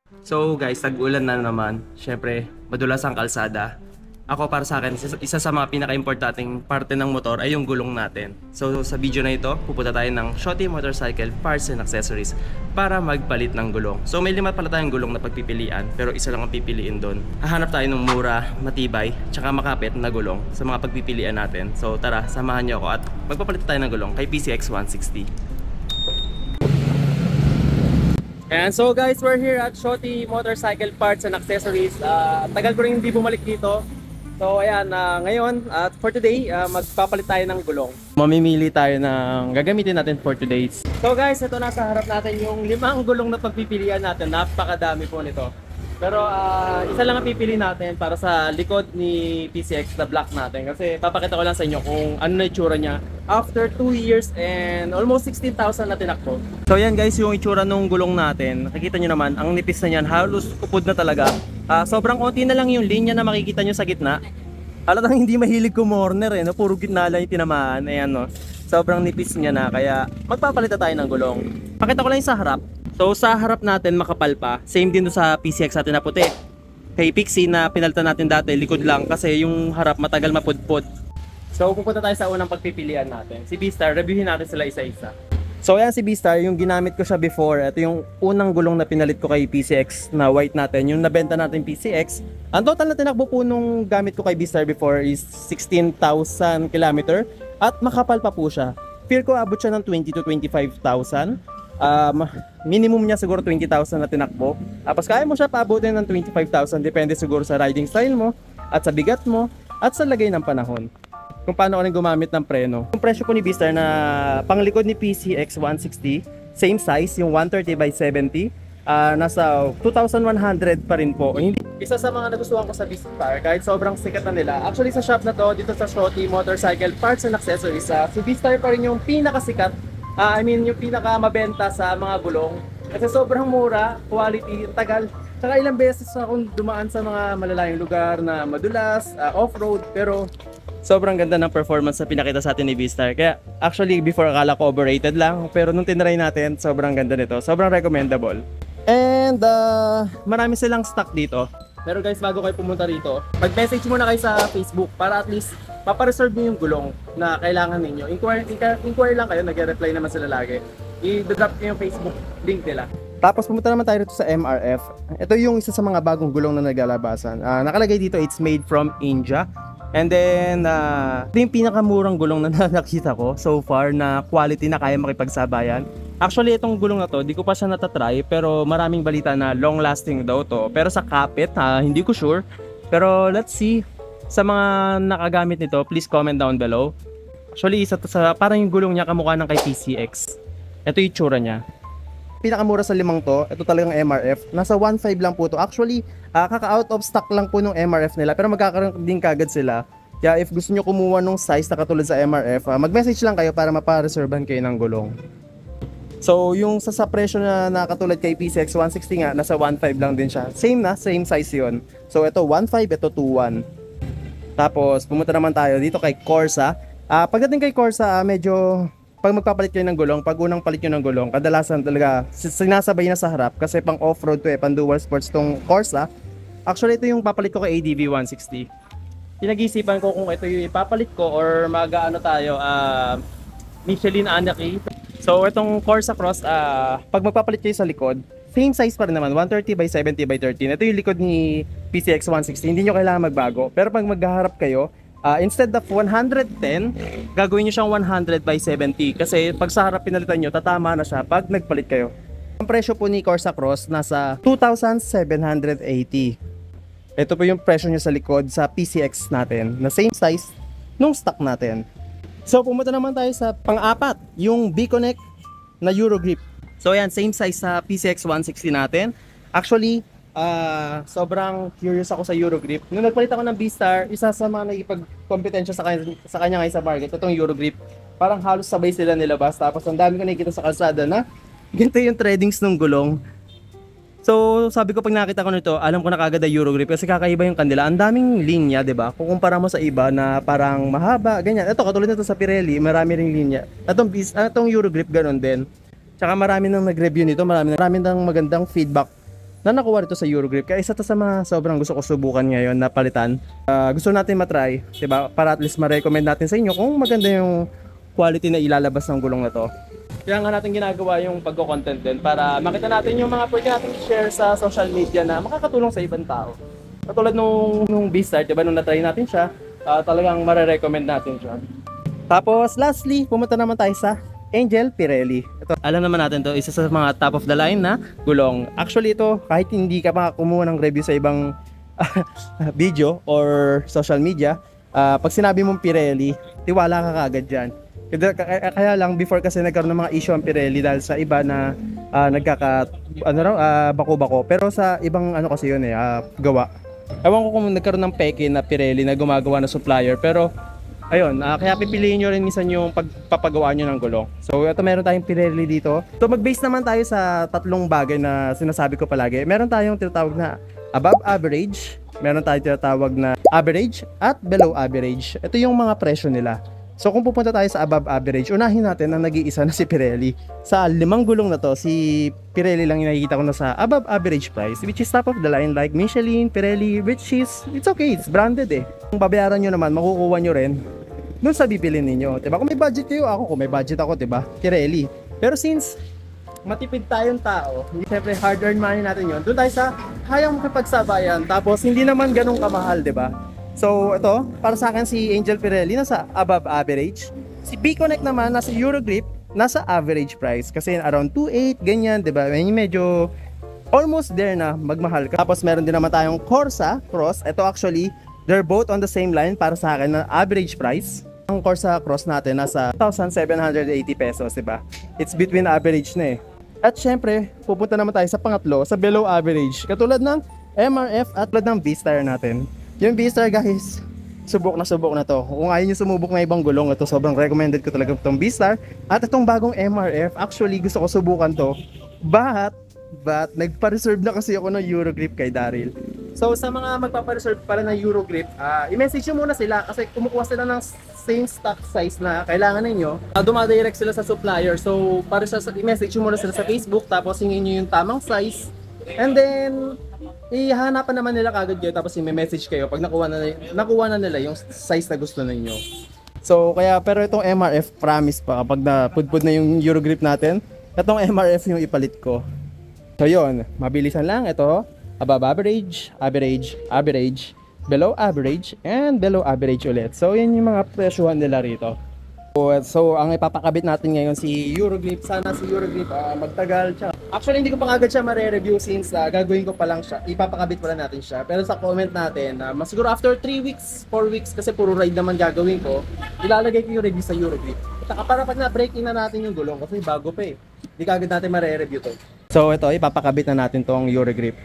So guys, tag-ulan na naman. Syempre, madulas ang kalsada. Ako para sa akin, isa sa mga pinaka-importanting parte ng motor ay yung gulong natin. So sa video na ito, pupunta tayo ng Shotty Motorcycle Parts and Accessories para magpalit ng gulong. So may 5 pala tayong gulong na pagpipilian, pero isa lang ang pipiliin doon. Hahanap tayo ng mura, matibay, tsaka makapit na gulong sa mga pagpipilian natin. So tara, samahan niyo ako at magpapalit tayo ng gulong kay PCX 160. And so guys, we're here at Shotty Motorcycle Parts and Accessories. Tagal ko rin hindi bumalik dito. So ayan, ngayon at for today, magpapalit tayo ng gulong. Mamimili tayo ng gagamitin natin for today. So guys, ito nasa harap natin yung 5 gulong na pagpipilian natin. Napakadami po nito. Pero isa lang ang pipili natin para sa likod ni PCX na black natin. Kasi papakita ko lang sa inyo kung ano na itsura niya after 2 years and almost 16,000 na tinakbo. So yan guys, yung itsura ng gulong natin. Nakikita nyo naman, ang nipis na yan, halos kupod na talaga. Sobrang konti na lang yung linya na makikita nyo sa gitna. Halatang hindi mahilig kumorner no? Puro gitna lang yung tinamaan. Ayan no, sobrang nipis niya na, kaya magpapalitan tayo ng gulong. Pakita ko lang yung sa harap. So sa harap natin makapal pa. Same din sa PCX natin na puti. Kay Pixie na pinalitan natin dati, likod lang kasi yung harap matagal mapudpod. So pupunta tayo sa unang pagpipilian natin. Si B-Star, reviewin natin sila isa-isa. So ayan si B-Star, yung ginamit ko siya before. Ito yung unang gulong na pinalit ko kay PCX na white natin. Yung nabenta natin PCX. Ang total na tinakbo po nung gamit ko kay B-Star before is 16,000 km. At makapal pa po siya. Fear ko abot siya ng 20 to 25,000. Minimum niya siguro 20,000 na tinakbo. Tapos kaya mo siya paabutin ng 25,000, depende siguro sa riding style mo at sa bigat mo at sa lagay ng panahon kung paano ka rin gumamit ng preno. Yung presyo po ni B-Star na panglikod ni PCX 160, same size, yung 130 by 70, nasa 2,100 pa rin po. Hindi. Isa sa mga nagustuhan ko sa B-Star, kahit sobrang sikat na nila, actually sa shop na to, dito sa Shotty Motorcycle Parts and Accessories, si B-Star pa rin yung pinakasikat. Yung pinaka-mabenta sa mga gulong. Kasi sobrang mura, quality, tagal. Tsaka ilang beses akong dumaan sa mga malalayong lugar na madulas, off-road, pero sobrang ganda ng performance na pinakita sa atin ni B-Star. Kaya actually before akala ko overrated lang, pero nung tinry natin, sobrang ganda nito. Sobrang recommendable. And marami silang stock dito. Pero guys, bago kayo pumunta rito, mag-message muna kayo sa Facebook para at least papareserve nyo yung gulong na kailangan ninyo. Inquire lang kayo, nag-reply naman sila lagi. I-drop nyo yung Facebook link nila. Tapos pumunta naman tayo rito sa MRF. Ito yung isa sa mga bagong gulong na naglalabasan. Nakalagay dito, it's made from India. And then, ito yung pinakamurang gulong na nakita ko so far na quality na kaya makipagsabayan. Actually, itong gulong na to, di ko pa siya natatry, pero maraming balita na long lasting daw to. Pero sa kapit, hindi ko sure. Pero let's see. Sa mga nakagamit nito, please comment down below. Actually, isa to sa, parang yung gulong niya kamukha ng kay PCX. Ito yung itsura niya. Pinakamura sa 5 to, ito talagang MRF. Nasa 1.5 lang po to. Actually, kaka-out of stock lang po nung MRF nila, pero magkakaroon din kagad sila. Kaya if gusto nyo kumuha nung size na katulad sa MRF, mag-message lang kayo para mapa-reservehan kayo ng gulong. So, yung sa presyo na nakatulad kay PCX 160 nga, nasa 1.5 lang din siya. Same size yun. So, ito 1.5, ito 2.1. Tapos, pumunta naman tayo dito kay Corsa. Pagdating kay Corsa, medyo pag magpapalit kayo ng gulong, pag unang palit nyo ng gulong, kadalasan talaga sinasabay na sa harap kasi pang off-road to pang dual sports tong Corsa. Actually, ito yung papalit ko kay ADV 160. Pinag-isipan ko kung ito yung ipapalit ko or mag-ano tayo, Michelin Anaki. So, itong Corsa Cross, pag magpapalit kayo sa likod, same size pa rin naman, 130 by 70 by 13. Ito yung likod ni PCX 160, hindi nyo kailangan magbago. Pero pag maghaharap kayo, instead of 110, gagawin nyo siyang 100 by 70. Kasi pag sa harap pinalitan nyo, tatama na siya pag nagpalit kayo. Ang presyo po ni Corsa Cross, nasa 2,780. Ito po yung presyo nyo sa likod sa PCX natin, na same size nung stock natin. So pumunta naman tayo sa pang-apat, yung B-Connect na Eurogrip. So ayan, same size sa PCX 160 natin. Actually, sobrang curious ako sa Eurogrip. Nung nagpalit ako ng B-Star, isa sa mga nagipag-kompetensya sa kanya ngayon sa market, itong Eurogrip. Parang halos sabay sila nilabas. Tapos ang dami ko nakikita sa kalsada na ganito yung treadings ng gulong. So sabi ko pag nakita ko nito, alam ko na kagad ang Eurogrip kasi kakaiba yung kanila. Ang daming linya, 'di ba? Kukumpara mo sa iba na parang mahaba, ganyan. Ito katulad nito sa Pirelli, marami ring linya. Itong Eurogrip ganoon din. Tsaka marami nang nag-review nito, marami nang magandang feedback na nakuha rito sa Eurogrip. Kaya isa to sa mga sobrang gusto ko subukan ngayon na palitan. Gusto natin matry, diba? Para at least ma-recommend natin sa inyo kung maganda yung quality na ilalabas ng gulong na to. Kaya nga natin ginagawa yung pagko-content din para makita natin yung mga pwede natin share sa social media na makakatulong sa ibang tao. Katulad nung B-Start, diba? Nung na-try natin siya, talagang mare-recommend natin siya. Tapos lastly, pumunta naman tayo sa Angel Pirelli. Ito, alam naman natin to, isa sa mga top of the line na gulong. Actually ito, kahit hindi ka makakumuha ng review sa ibang video or social media, pag sinabi mong Pirelli, tiwala ka kagad dyan. Kaya lang before kasi nagkaroon ng mga issue ang Pirelli dahil sa iba na bako-bako. Pero sa ibang kasi yun gawa. Ewan ko kung nagkaroon ng peke na Pirelli na gumagawa na supplier, pero ayun, kaya pipiliin nyo rin minsan yung pagpapagawa nyo ng gulong. So ito, meron tayong Pirelli dito. So mag-base naman tayo sa tatlong bagay na sinasabi ko palagi. Meron tayong tinatawag na above average, meron tayong tinatawag na average at below average. Ito yung mga presyo nila. So kung pupunta tayo sa above average, unahin natin ang nag-iisa na si Pirelli. Sa 5 gulong na to, si Pirelli lang yung nakikita ko na sa above average price, which is top of the line like Michelin, Pirelli, which is, it's okay, it's branded eh. Kung babayaran nyo naman, makukuha nyo rin doon sa bibilin ninyo, diba? Kung may budget kayo, kung may budget ako, diba? Pirelli. Pero since matipid tayong tao, hindi siyempre hard-earned money natin yon, doon tayo sa kayang makipagsabayan, tapos hindi naman ganun kamahal, diba? So ito, para sa akin si Angel Pirelli nasa above average. Si B-Connect naman nasa Eurogrip, nasa average price. Kasi around 2.8, ganyan, diba? Medyo almost there na magmahal ka. Tapos meron din naman tayong Corsa Cross. Ito actually, they're both on the same line para sa akin na average price. Ang Corsa Cross natin nasa 1,780 pesos, diba? It's between average na eh. At syempre, pupunta naman tayo sa pangatlo, sa below average. Katulad ng MRF at tulad ng V-Star natin. Yung V-Star guys, subok na to. Kung ayaw nyo sumubok na ibang gulong, ito sobrang recommended ko talaga itong V-Star. At itong bagong MRF, actually gusto ko subukan to. But nagpa-reserve na kasi ako ng Eurogrip kay Daryl. So sa mga magpapa-reserve pala ng Eurogrip, i-message nyo muna sila kasi kumukuha sila ng same stock size na kailangan ninyo. Dumadirect sila sa supplier. So para i-message nyo muna sila sa Facebook, tapos hingin nyo yung tamang size. And then ihanapan naman nila kagad kayo, tapos i-message kayo pag nakuha na nila yung size na gusto ninyo. So kaya, pero itong MRF, promise pa kapag napudpud na yung Eurogrip natin, itong MRF yung ipalit ko. So yun, mabilisan lang. Ito, above average, average, average, below average, and below average ulit. So yan yung mga presyuhan nila rito. So ang ipapakabit natin ngayon si Eurogrip. Sana si Eurogrip magtagal siya. Actually hindi ko pa agad siya mare-review since gagawin ko pa lang siya. Ipapakabit pa lang natin siya. Pero sa comment natin, siguro after 3 weeks, 4 weeks, kasi puro ride naman gagawin ko, ilalagay ko yung review sa Eurogrip. Saka para pag na-break in na natin yung gulong, kasi bago pa eh. Hindi kagad natin mare-review to. So ito, ipapakabit na natin tong Eurogrip.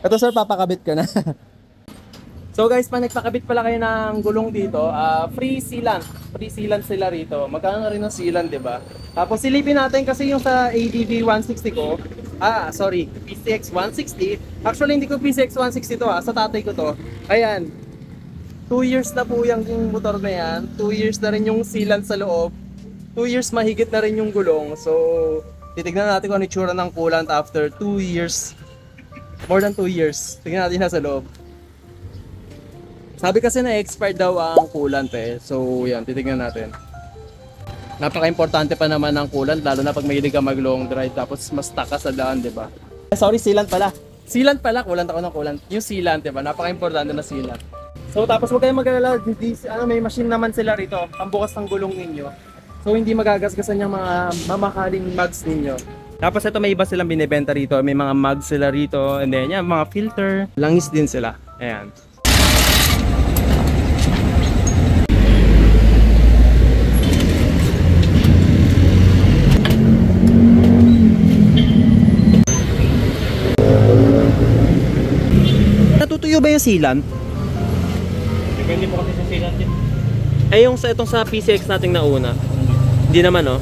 Ito sir, papakabit ko na. So guys, pag nagpakabit pala kayo ng gulong dito, free sealant. Free sealant sila rito. Magkano rin ng sealant, 'di ba? Tapos silipin natin kasi yung sa ADV 160 ko. PCX 160. Actually hindi ko PCX 160 to sa tatay ko to. Ayan. 2 years na po yung motor na yan. 2 years na rin yung sealant sa loob. 2 years mahigit na rin yung gulong. So, titignan natin kung ano itsura ng coolant after 2 years. More than 2 years. Tignan natin na sa loob. Sabi kasi na expired daw ang coolant eh. So yan, titignan natin. Napaka-importante pa naman ng coolant, lalo na pag mahilig ka mag-long drive tapos mas taka sa daan, 'di ba? Sorry, sealant pala. Sealant pala, coolant ako ng coolant. Yung sealant, 'di ba? Napaka-importante na sealant. So tapos huwag kayong mag-alala, may machine naman sila rito, pambukas ng gulong ninyo. So hindi magagasgasan yung mga mamahaling mugs ninyo. Tapos ito may iba silang binebenta rito, may mga mugs sila rito, and then yan, mga filter, langis din sila. Ayan. Natutuyo ba yung sealant? Depende po kasi sa sealant yun. Yung sa itong sa PCX nating nauna. Hindi naman, no?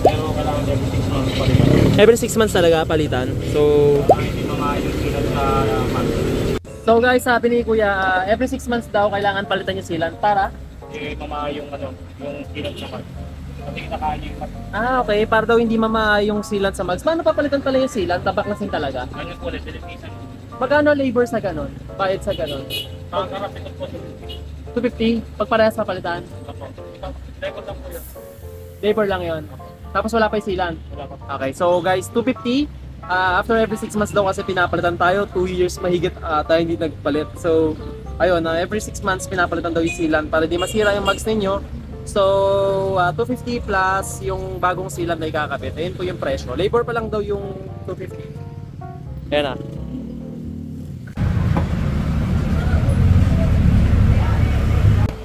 Pero kailangan every 6 months palitan. Every 6 months talaga palitan. So Hindi mamahay yung sealant sa month. So guys, sabi ni Kuya, every 6 months daw kailangan palitan yung sealant para Hindi mamahay yung yung sealant sa month. Pati kinakain yung mat. Ah, okay. Para daw hindi mama yung sealant sa mags. Paano papalitan pala yung sealant? Tabak na sin talaga. Ano po ulit, Philippines. Magkano labor sa ganon? Bayad sa ganon? Pangkarap ito po. 250? Pag parehas papalitan? Opo. Record lang po yun. Labor lang yon. Tapos wala pa yung sealant. Wala pa. Okay, so guys, 250. After every 6 months daw kasi pinapalitan tayo. 2 years mahigit tayo hindi nagpalit. So, ayun, every 6 months pinapalitan daw yung sealant para di masira yung mags ninyo. So, 250 plus yung bagong sealant na ikakabit. Ayun po yung presyo. Labor pa lang daw yung 250. Ayan na.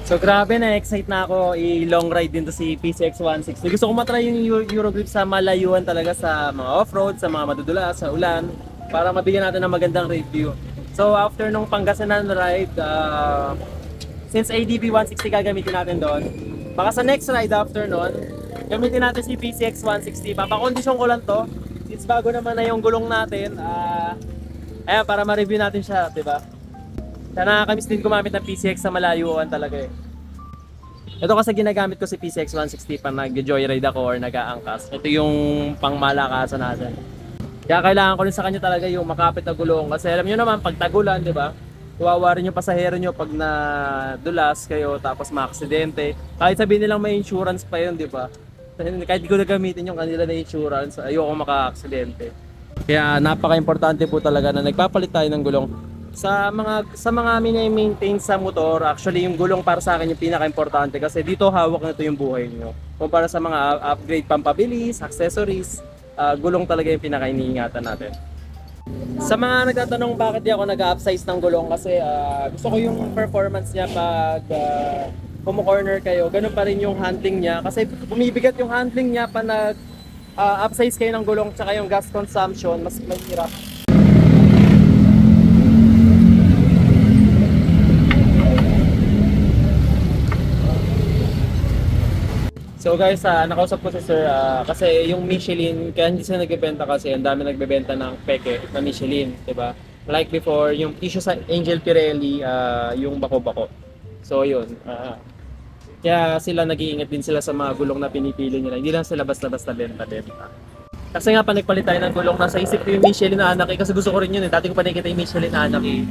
So grabe na, excite na ako i-long ride din to si PCX 160. Gusto ko matry yung Eurogrip sa malayuan talaga sa mga off-road, sa mga madudulas, sa ulan, para mabigyan natin ng magandang review. So after nung Pangasinan ride, since ADB 160 gagamitin natin doon, baka sa next ride after nun, gamitin natin si PCX 160. Papakondisyon ko lang to, since bago naman na yung gulong natin, ayan, para ma-review natin siya, diba? Kaya nakakamiss din gumamit ng PCX sa malayuan talaga eh. Ito kasi ginagamit ko si PCX 160 pag nag-joyride ako or nag-aangkas. Ito yung pangmalakasan natin. Kaya kailangan ko rin sa kanya talaga yung makapit na gulong. Kasi alam nyo naman, pag tagulan, di ba? Kawawa rin yung pasahero nyo pag nadulas kayo tapos maaksidente. Kahit sabihin nilang may insurance pa yun, di ba? Kahit di ko na gamitin yung kanila na insurance, ayoko maka-aksidente. Kaya napaka-importante po talaga na nagpapalit tayo ng gulong. Sa mga mini-maintain sa motor, actually yung gulong para sa akin yung pinaka-importante kasi dito hawak nito yung buhay nyo. Kumpara sa mga upgrade pampabilis, accessories, gulong talaga yung pinaka-iniingatan natin. Sa mga nagtatanong bakit di ako nag-upsize ng gulong kasi gusto ko yung performance niya pag kumu-corner kayo, ganun pa rin yung handling niya kasi bumibigat yung handling niya pa nag-upsize kayo ng gulong tsaka yung gas consumption, mas mahirap. So guys, nakausap ko si sir kasi yung Michelin, kaya hindi sila nagbebenta kasi ang dami nagbebenta ng peke na Michelin, 'di ba? Like before, yung issue sa Angel Pirelli, yung bako-bako. So yun, kaya sila nag-iingat din sila sa mga gulong na pinipili nila. Hindi lang sila basta-basta benta-benta. Kasi nga pa nagpalit tayo ng gulong, nasa isip ko yung Michelin na Anaki kasi gusto ko rin yun eh. Dati ko pa nakikita yung Michelin na Anaki.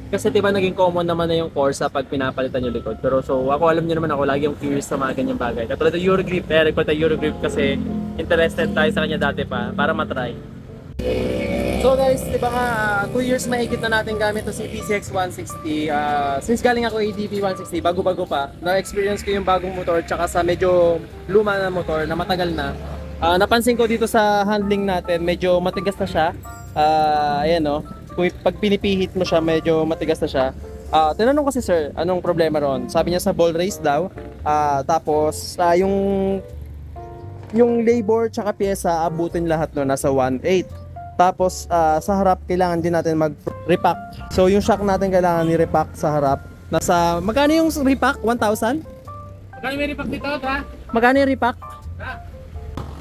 Kasi diba naging common naman na yung Corsa pag pinapalitan yung likod. Pero so ako, alam niyo naman ako, lagi yung curious sa mga ganyang bagay. Katulad ng Eurogrip, record tayo Eurogrip kasi interested tayo sa kanya dati pa para matry. So guys, diba nga 2 years mahigit na natin gamit to si PCX 160. Since galing ako ADB 160, bago-bago pa, na-experience ko yung bagong motor tsaka sa medyo luma na motor na matagal na. Napansin ko dito sa handling natin, medyo matigas na siya. Ayan no. Pag pinipihit mo siya, medyo matigas na siya. Tinanong ko si sir, anong problema ron? Sabi niya sa ball race daw. Tapos yung labor tsaka pyesa, abutin lahat no, nasa 1.8. Tapos sa harap, kailangan din natin mag-repack. So yung shock natin kailangan ni-repack sa harap. Nasa, magkano yung repack? 1,000? Magkano may repack dito, ha? Magkano yung repack?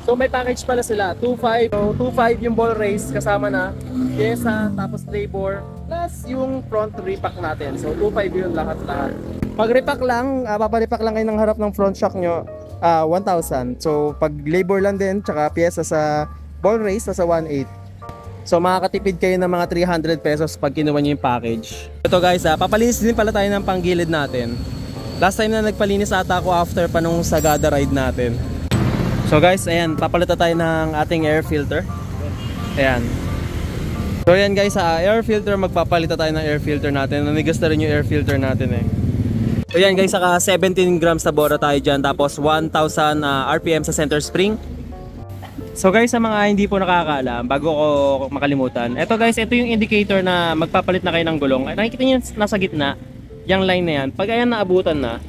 So may package pala sila, 2.5. So 2.5 yung ball race kasama na pyesa, tapos labor, plus yung front repack natin. So 2.5 yun lahat-lahat. Pag repack lang, paparepack lang kayo ng harap ng front shock nyo, 1,000. So pag labor lang din, tsaka pyesa sa ball race, nasa 1.8. So makakatipid kayo ng mga 300 pesos pag kinuha nyo yung package. Ito guys, papalinis din pala tayo ng panggilid natin. Last time na nagpalinis ata ako after pa nung Sagada ride natin. So guys, ayan, papalitan tayo ng ating air filter. Ayan. So ayan guys, air filter, magpapalitan tayo ng air filter natin. Nanigas na rin yung air filter natin eh. So ayan guys, saka 17 grams na bora tayo dyan. Tapos 1,000 RPM sa center spring. So guys, sa mga hindi po nakakaalam, bago ko makalimutan, ito guys, ito yung indicator na magpapalit na kayo ng gulong. Nakikita niyo nasa gitna, yung line na yan. Pag ayan naabutan na,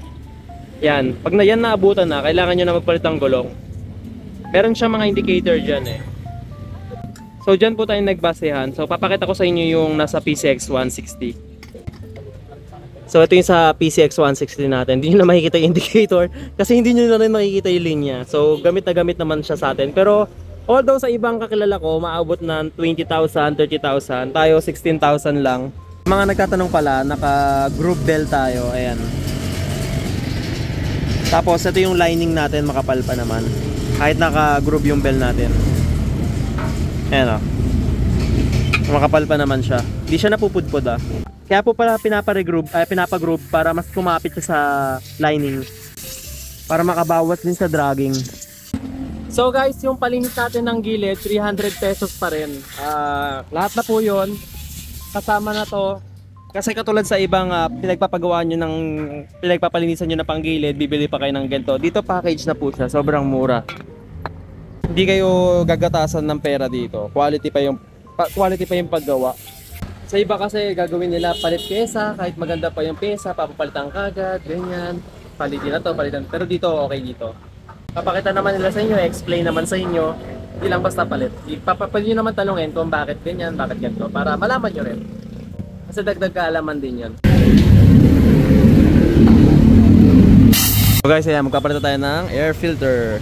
yan, pag yan naabutan na, kailangan nyo na magpalit ng gulong. Meron siya mga indicator dyan eh. So dyan po tayo nagbasehan. So papakita ko sa inyo yung nasa PCX 160. So ito yung sa PCX 160 natin. Hindi nyo na makikita yung indicator kasi hindi nyo na rin makikita yung linya. So gamit na gamit naman siya sa atin. Pero although sa ibang kakilala ko maabot ng 20,000, 30,000, tayo 16,000 lang. Mga nagtatanong pala, naka group bell tayo. Ayan. Tapos ito yung lining natin, makapal pa naman. Kahit naka-groove yung bell natin. Ayan o. Makapal pa naman siya. Hindi siya napupudpod ah. Kaya po pala pinapa-groove para mas kumapit siya sa lining. Para makabawas din sa dragging. So guys, yung palinis natin ng gilid, 300 pesos pa rin. Lahat na po yun. Kasama na to. Kasi katulad sa ibang pinagpapalinisan nyo na panggilid, bibili pa kayo ng ganito. Dito package na po siya, sobrang mura. Hindi kayo gagatasan ng pera dito. Quality pa yung paggawa. Sa iba kasi gagawin nila palit pyesa, kahit maganda pa yung pyesa, papapalitan kagad, ganyan. Palitin na to, palitan. Pero dito okay dito. Papakita naman nila sa inyo, explain naman sa inyo. Hindi lang basta palit. Pwede nyo naman talungin kung bakit ganyan, bakit ganito, para malaman nyo rin. Kasi dagdag kaalaman din yun. So guys, ayan, magpapalit tayo ng air filter.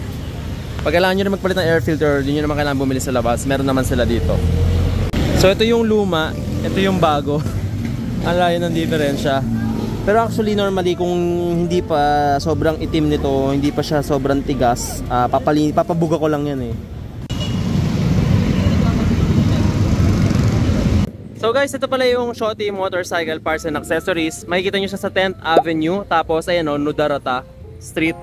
Pag kailangan nyo na magpalit ng air filter, hindi nyo naman kailangan bumili sa labas. Meron naman sila dito. So ito yung luma, ito yung bago. Ang layo ng diferensya. Pero actually normally kung hindi pa sobrang itim nito, hindi pa siya sobrang tigas, papabuga ko lang yan eh. So guys, ito pala yung Shotty Motorcycle Parts and Accessories. Makikita nyo siya sa 10th Avenue. Tapos ayan o, Nudarata Street.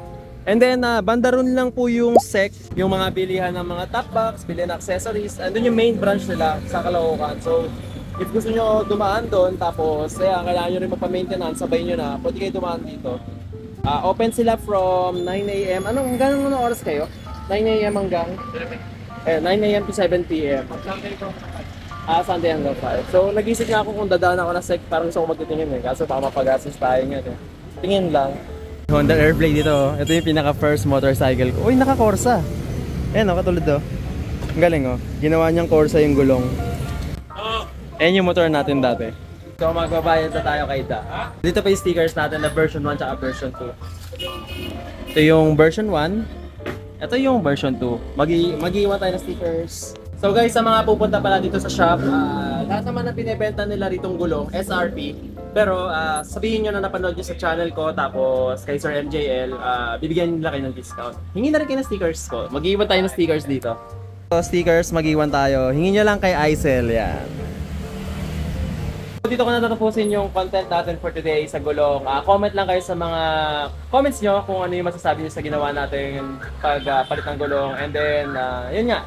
And then banda ron lang po yung SEC, yung mga bilihan ng mga top box, bilihan ng accessories. Andun yung main branch nila sa Caloocan. So if gusto nyo dumaan doon, tapos kailangan nyo rin magpa-maintenance, sabay nyo na, pwede kayo dumaan dito. Open sila from 9 AM. Hanggang anong oras kayo? 9 AM hanggang? 9 AM to 7 PM. Sunday hanggang 5. So nag-isip nga ako kung dadaan ako na SEC, parang gusto ko magtitingin eh. Kaso baka mapagastos tayo nga eh. Tingin lang. Honda Airblade dito. Ito yung pinaka first motorcycle ko. Uy, naka-Corsa. Ayan o, katulad o. Ang galing o. Ginawa niyang Corsa yung gulong. Ayan yung motor natin dati. So magbabayad na tayo kay Da. Dito pa yung stickers natin na version 1 tsaka version 2. Ito yung version 1. Ito yung version 2. Mag-iwan tayo ng stickers. So guys, sa mga pupunta pala dito sa shop, lahat naman na binibenta nila ritong gulong, SRP. Pero sabihin nyo na napanood nyo sa channel ko, tapos kay Sir MJL, bibigyan nila kayo ng discount. Hingin na rin kayo ng stickers ko. Mag-iwan tayo ng stickers dito. So stickers, mag-iwan tayo. Hingin nyo lang kay Aisel, yan. So, dito ko na tatapusin yung content natin for today sa gulong. Comment lang kayo sa mga comments nyo kung ano yung masasabi nyo sa ginawa natin pagpalit ng gulong. And then, yun nga.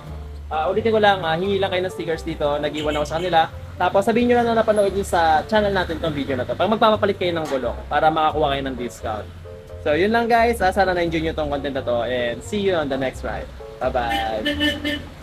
Ulitin ko lang, hingi lang kayo ng stickers dito, nag-iwan ako sa kanila. Tapos sabihin nyo lang na napanood nyo sa channel natin tong video na to. Pag magpapapalit kayo ng gulong para makakuha kayo ng discount. So yun lang guys, sana na-enjoy nyo tong content na to and see you on the next ride. Bye bye!